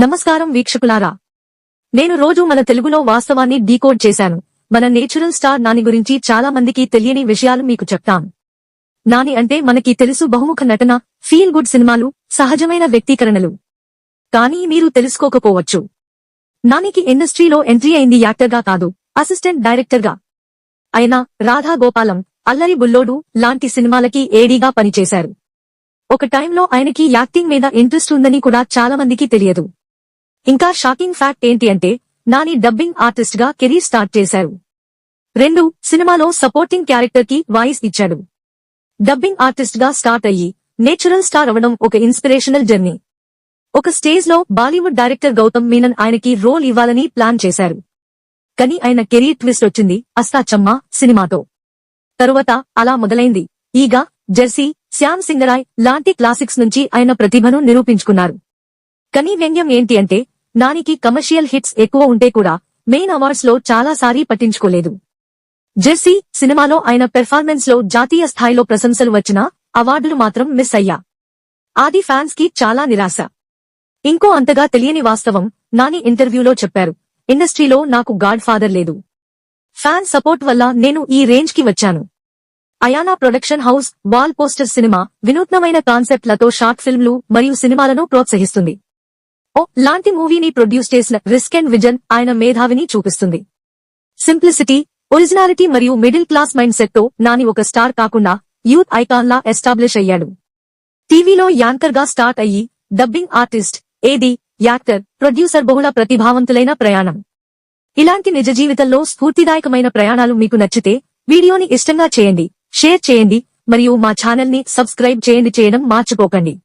నమస్కారం వీక్షకులారా, నేను రోజు మన తెలుగులో వాస్తవాన్ని డీకోడ్ చేశాను. మన నేచురల్ స్టార్ నాని గురించి చాలా మందికి తెలియని విషయాలు మీకు చెప్తాను. నాని అంటే మనకి తెలుసు, బహుముఖ నటన, ఫీల్ గుడ్ సినిమాలు, సహజమైన వ్యక్తీకరణలు. కానీ మీరు తెలుసుకోకపోవచ్చు, నానికి ఇండస్ట్రీలో ఎంట్రీ అయింది యాక్టర్గా కాదు, అసిస్టెంట్ డైరెక్టర్గా. ఆయన రాధా గోపాలం, అల్లరి బుల్లోడు లాంటి సినిమాలకి ఏడీగా పనిచేశారు. ఒక టైంలో ఆయనకి యాక్టింగ్ మీద ఇంట్రెస్ట్ ఉందని కూడా చాలా మందికి తెలియదు. ఇంకా షాకింగ్ ఫ్యాక్ట్ ఏంటి అంటే, నాని డబ్బింగ్ ఆర్టిస్ట్ గా కెరీర్ స్టార్ట్ చేశారు. 2 సినిమాలో సపోర్టింగ్ క్యారెక్టర్ కి వాయిస్ ఇచ్చాడు. డబ్బింగ్ ఆర్టిస్ట్ గా స్టార్ట్ అయ్యి నేచురల్ స్టార్ అవడం ఒక ఇన్స్పిరేషనల్ జర్నీ. ఒక స్టేజ్ లో బాలీవుడ్ డైరెక్టర్ గౌతమ్ మీనన్ ఆయనకి రోల్ ఇవ్వాలని ప్లాన్ చేశారు. కానీ ఆయన కెరీర్ ట్విస్ట్ వచ్చింది అస్తా చమ్మా సినిమాతో. తరువాత అలా మొదలైంది ఈగ, జెర్సీ, శ్యామ్ సింగరాయ్ లాంటి క్లాసిక్స్ నుంచి ఆయన ప్రతిభను నిరూపించుకున్నారు. కానీ వ్యంగ్యం ఏంటి అంటే, నానికి కమర్షియల్ హిట్స్ ఎక్కువ ఉంటే కూడా మెయిన్ అవార్డ్స్ లో చాలా సారి పట్టించుకోలేదు. జెర్సీ సినిమాలో ఆయన పెర్ఫార్మెన్స్ లో జాతీయ స్థాయిలో ప్రశంసలు వచ్చినా అవార్డులు మాత్రం మిస్ అయ్యా. ఆది ఫ్యాన్స్ కి చాలా నిరాశ. ఇంకో అంతగా తెలియని వాస్తవం, నాని ఇంటర్వ్యూలో చెప్పారు, ఇండస్ట్రీలో నాకు గాడ్ ఫాదర్ లేదు. ఫ్యాన్ సపోర్ట్ వల్ల నేను ఈ రేంజ్ కి వచ్చాను. అయానా production house Wall Poster Cinema వినూత్నమైన కాన్సెప్ట్లతో షార్ట్ ఫిల్మ్లు మరియు సినిమాలను ప్రోత్సహిస్తుంది. లాంటి మూవీని ప్రొడ్యూస్ చేసిన రిస్క్ అండ్ విజన్ ఆయన మేధావిని చూపిస్తుంది. సింప్లిసిటీ, ఒరిజినాలిటీ మరియు మిడిల్ క్లాస్ మైండ్ సెట్ తో నాని ఒక స్టార్ కాకుండా యూత్ ఐకాన్ లా ఎస్టాబ్లిష్ అయ్యాడు. టీవీలో యాంకర్ గా స్టార్ట్ అయ్యి డబ్బింగ్ ఆర్టిస్ట్, ఏడీ, యాక్టర్, ప్రొడ్యూసర్, బహుళ ప్రతిభావంతులైన ప్రయాణం. ఇలాంటి నిజ జీవితంలో స్ఫూర్తిదాయకమైన ప్రయాణాలు మీకు నచ్చితే వీడియోని ఇష్టంగా చేయండి, షేర్ చేయండి మరియు మా ఛానల్ ని సబ్స్క్రైబ్ చేయడం మర్చిపోకండి.